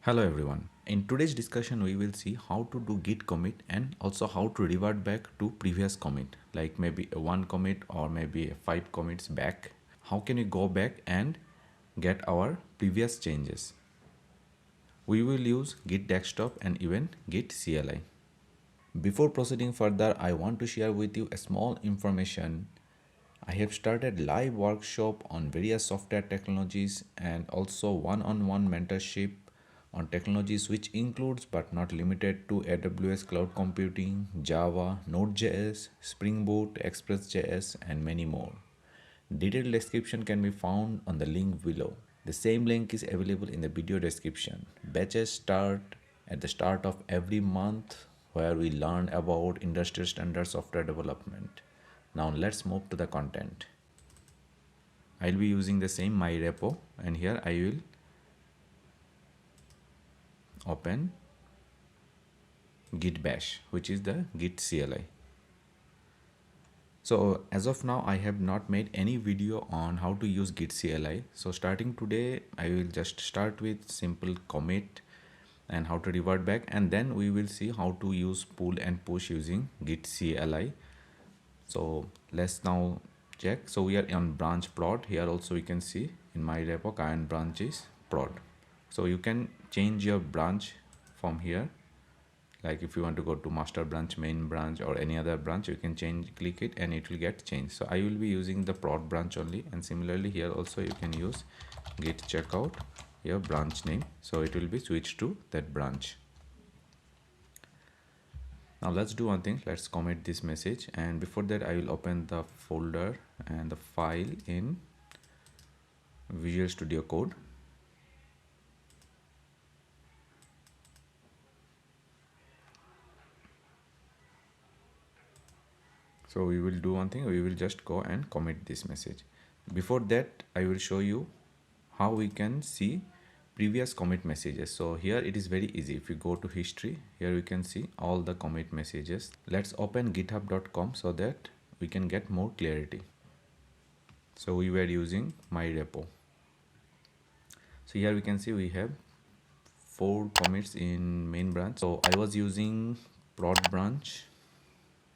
Hello everyone. In today's discussion we will see how to do git commit and also how to revert back to previous commit, like maybe a one commit or maybe a 5 commits back. How can we go back and get our previous changes? We will use git desktop and even git CLI. Before proceeding further, I want to share with you a small information. I have started live workshop on various software technologies and also one-on-one mentorship on technologies which includes but not limited to AWS cloud computing, Java, Node.js, Spring Boot, Express.js and many more. Detailed description can be found on the link below. The same link is available in the video description. Batches start at the start of every month where we learn about industry standard software development. Now let's move to the content. I'll be using the same my repo and here I will open git bash, which is the git CLI. So as of now I have not made any video on how to use git CLI. So starting today I will just start with simple commit and how to revert back, and then we will see how to use pull and push using git CLI. So let's now check. So we are on branch prod. Here also you can see in my repo current branch is prod. So you can change your branch from here. Like if you want to go to master branch, main branch or any other branch, you can click it and it will get changed. So I will be using the prod branch only, and similarly here also you can use git checkout your branch name, so it will be switched to that branch. Now let's do one thing. Let's commit this message, and before that I will open the folder and the file in Visual Studio Code. So we will do one thing. We will just go and commit this message. Before that I will show you how we can see previous commit messages. So here it is very easy. If you go to history, here we can see all the commit messages. Let's open github.com so that we can get more clarity. So we were using my repo. So here we can see we have 4 commits in main branch. So I was using prod branch,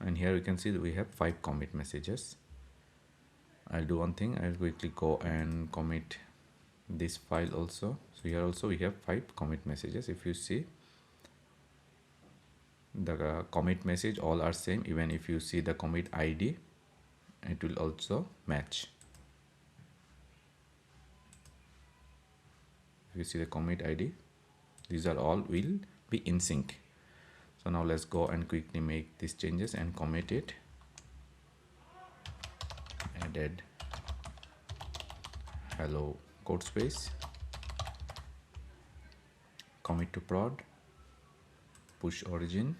and here we can see that we have 5 commit messages. I'll do one thing. I'll quickly go and commit this file also. So here also we have 5 commit messages. If you see the commit message, all are same. Even if you see the commit ID, it will also match. If you see the commit ID, these are all will be in sync. So now let's go and quickly make these changes and commit it. Added hello CodeSpace, commit to prod, push origin.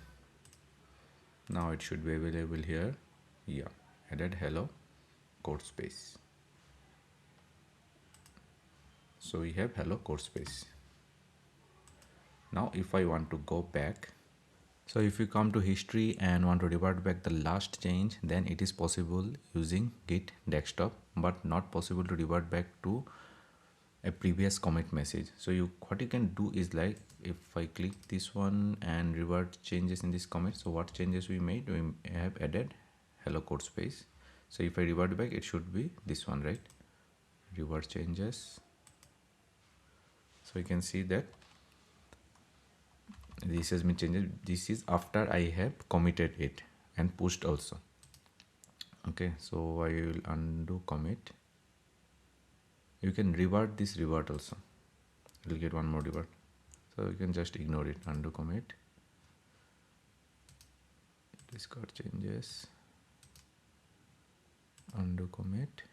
Now it should be available here. Yeah, added hello CodeSpace. So we have hello CodeSpace. Now if I want to go back, so if you come to history and want to revert back the last change, then it is possible using git desktop, but not possible to revert back to a previous commit message. So what you can do is, like if I click this one and revert changes in this commit, so what changes we made, we have added hello CodeSpace. So if I revert back, it should be this one, right? Revert changes. So you can see that this has been changed. This is after I have committed it and pushed also. Okay, so I will undo commit. You can revert this revert also. You will get one more revert. So you can just ignore it. Undo commit. Discard changes. Undo commit.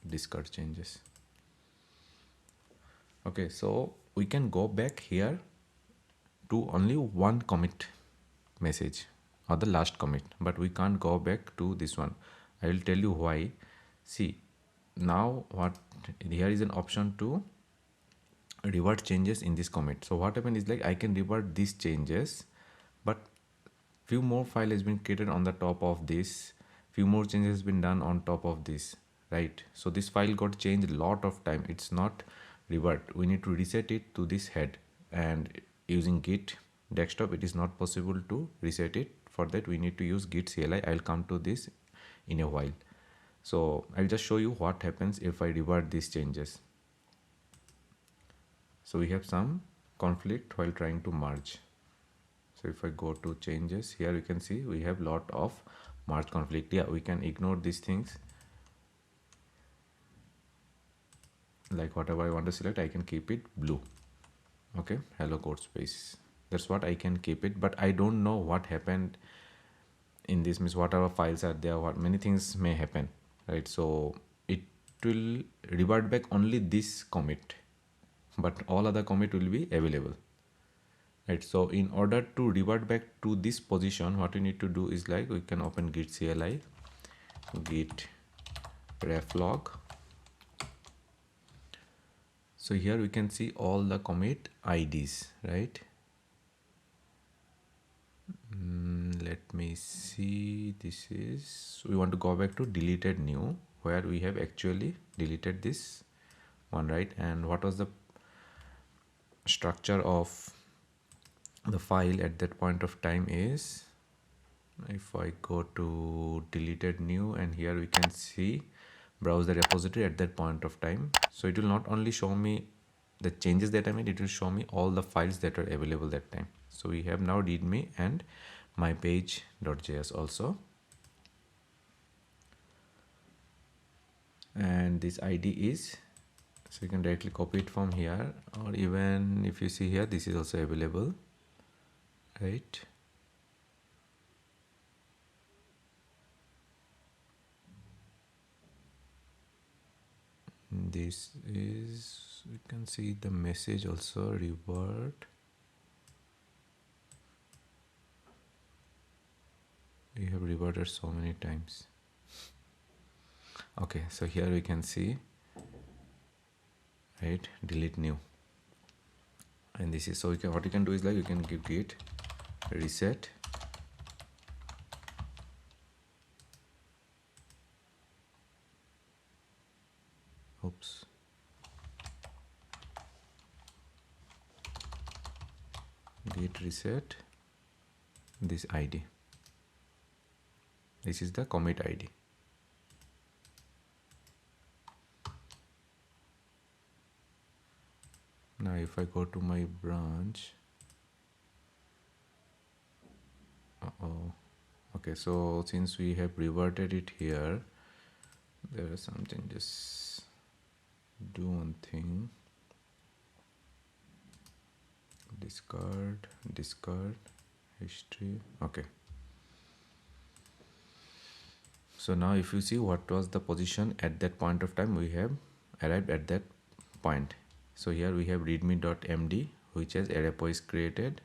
Discard changes. Okay, so we can go back here to only one commit message or the last commit, but we can't go back to this one. I will tell you why. See, now what here is an option to revert changes in this commit. So what happened is, like I can revert these changes, but few more file has been created on the top of this, few more changes has been done on top of this, right? So this file got changed a lot of time. It's not revert. We need to reset it to this head. and using Git desktop it is not possible to reset it. For that we need to use Git CLI. I'll come to this in a while. So I'll just show you what happens if I revert these changes. So we have some conflict while trying to merge. So if I go to changes, here you can see we have lot of merge conflict. Yeah, we can ignore these things. Like whatever I want to select, I can keep it blue. Okay, hello CodeSpace. That's what I can keep it, but I don't know what happened in this, means whatever files are there, what many things may happen, right? So it will revert back only this commit, but all other commit will be available, right? So in order to revert back to this position, what we need to do is like we can open Git CLI, Git reflog. So here we can see all the commit IDs, right? Let me see. This is, we want to go back to deleted new, where we have actually deleted this one, right? And what was the structure of the file at that point of time is, if I go to deleted new, and here we can see browse the repository at that point of time. So it will not only show me the changes that I made, it will show me all the files that are available that time. So we have now readme and mypage.js also, and this ID is, so you can directly copy it from here, or even if you see here, this is also available, right? This is, you can see the message also, revert. We have reverted so many times. Okay, so here we can see, right, delete new, and this is, so you can, what you can do is like you can give git reset, oops, git reset this ID. This is the commit ID. Now if I go to my branch, okay, so since we have reverted it here, there is something, just do one thing, discard history. Okay, so now if you see what was the position at that point of time, we have arrived at that point. So here we have readme.md, which has a repo is created,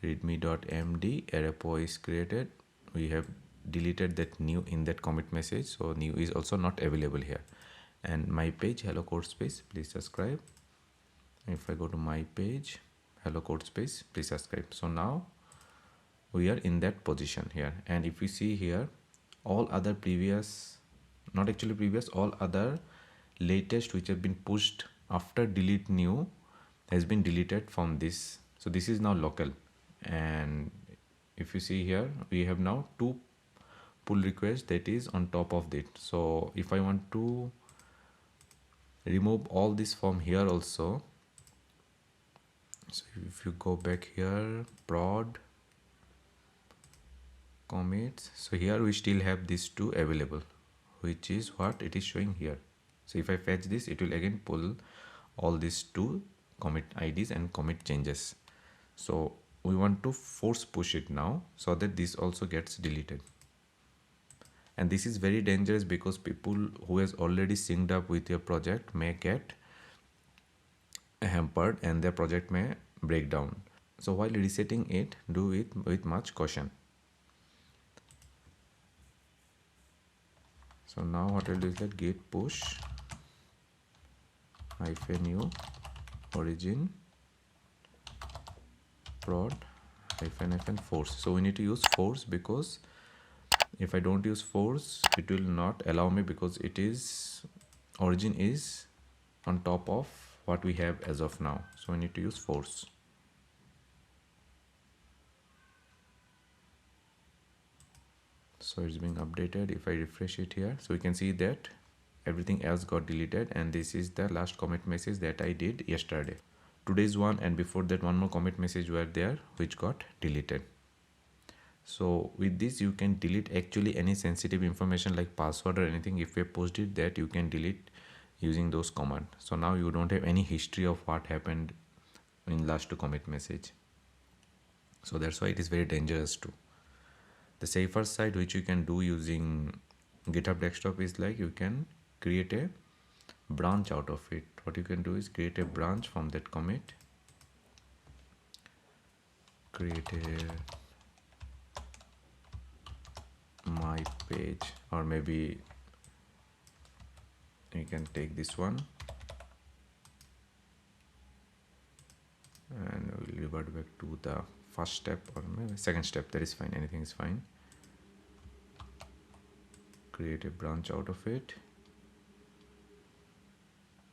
readme.md repo is created. We have deleted that new in that commit message, so new is also not available here. And my page, hello CodeSpace, please subscribe. If I go to my page, hello CodeSpace, please subscribe. So now we are in that position here, and if you see here, all other previous, not actually previous, all other latest which have been pushed after delete new has been deleted from this. So this is now local, and if you see here, we have now two pull requests that is on top of it. So if I want to remove all this from here also, so if you go back here, prod commits, so here we still have these two available, which is what it is showing here. So if I fetch this, it will again pull all these two commit IDs and commit changes. So we want to force push it now so that this also gets deleted. And this is very dangerous because people who has already synced up with your project may get hampered and their project may break down. So while resetting it, do it with much caution. So now what I'll do is like git push -u origin prod -n force. So we need to use force, because if I don't use force, it will not allow me, because it is, origin is on top of what we have as of now. So we need to use force. So it's being updated. If I refresh it here, so we can see that everything else got deleted, and this is the last commit message that I did yesterday. Today's one, and before that one more commit message were there which got deleted. So with this you can delete actually any sensitive information like password or anything. If you post it, that you can delete using those commands. So now you don't have any history of what happened in last two commit message. So that's why it is very dangerous too. The safer side which you can do using GitHub desktop is like you can create a branch out of it. What you can do is create a branch from that commit, create a my page, or maybe you can take this one and we'll revert back to the first step or maybe second step. That is fine, anything is fine. Create a branch out of it.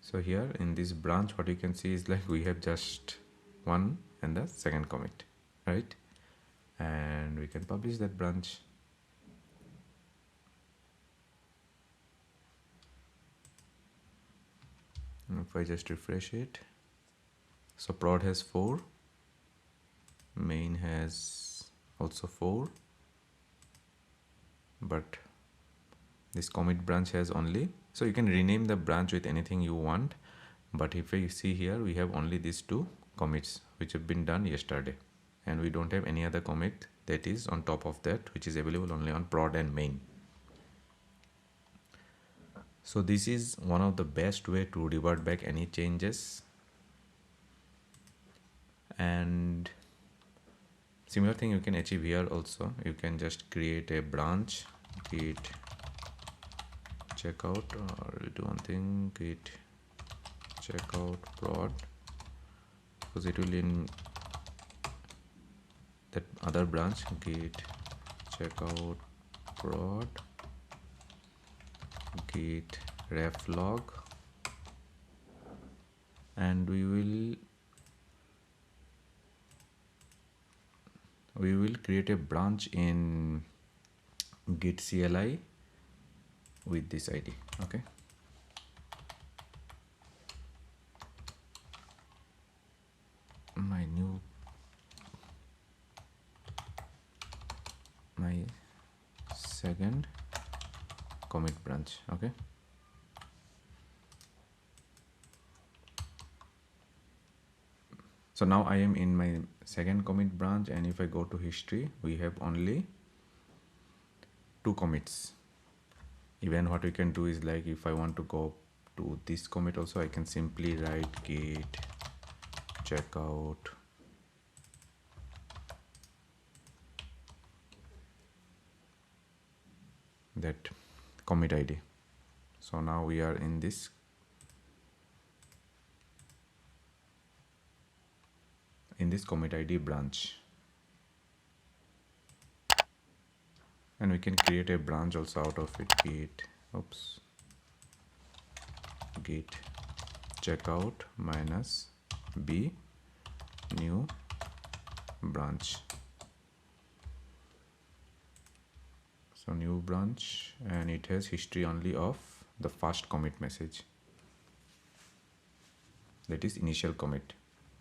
So here in this branch what you can see is like we have just one and the second commit, right? And we can publish that branch. And if I just refresh it, so prod has 4, main has also 4, but this commit branch has only, so you can rename the branch with anything you want, but if you see here we have only these 2 commits which have been done yesterday, and we don't have any other commit that is on top of that, which is available only on prod and main. So this is one of the best way to revert back any changes. And similar thing you can achieve here also. You can just create a branch, git checkout, or do one thing, git checkout prod, because it will in that other branch, git checkout prod, git ref log, and we will create a branch in git CLI with this ID. Okay, my second commit branch. Okay, so now I am in my second commit branch, and if I go to history, we have only 2 commits. Even what we can do is like if I want to go to this commit also, I can simply write git checkout that commit ID. So now we are in this commit ID branch, and we can create a branch also out of it, git checkout -b new branch. So new branch, and it has history only of the first commit message, that is initial commit.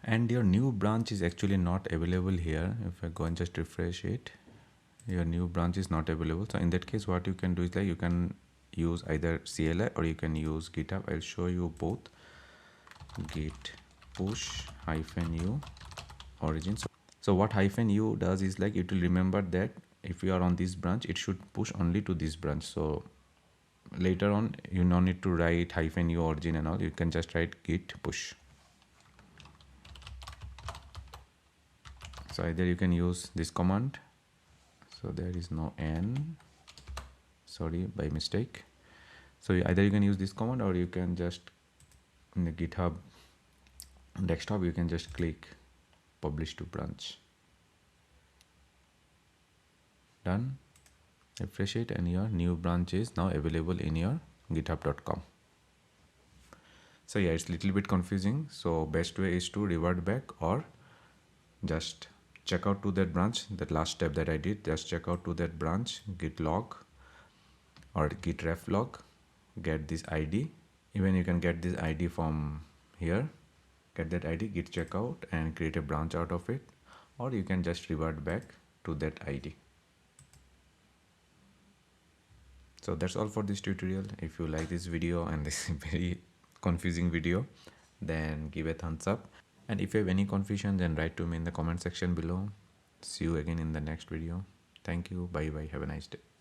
And your new branch is actually not available here. If I go and just refresh it, your new branch is not available. So in that case what you can do is like you can use either CLI or you can use GitHub. I'll show you both. Git push -u origin. So what -u does is like it will remember that if you are on this branch, it should push only to this branch. So later on you no need to write -u origin and all, you can just write git push. So either you can use this command, so there is no n, sorry, by mistake. So either you can use this command, or you can just in the GitHub desktop you can just click publish to branch. Done. Refresh it, and your new branch is now available in your github.com. So yeah, it's a little bit confusing. So best way is to revert back or just check out to that branch, that last step that I did, just check out to that branch, git log or git ref log, get this ID. Even you can get this ID from here, get that ID, git checkout, and create a branch out of it, or you can just revert back to that ID. So that's all for this tutorial. If you like this video and this very confusing video, then give a thumbs up, and if you have any confusion, then write to me in the comment section below. See you again in the next video. Thank you. Bye bye. Have a nice day.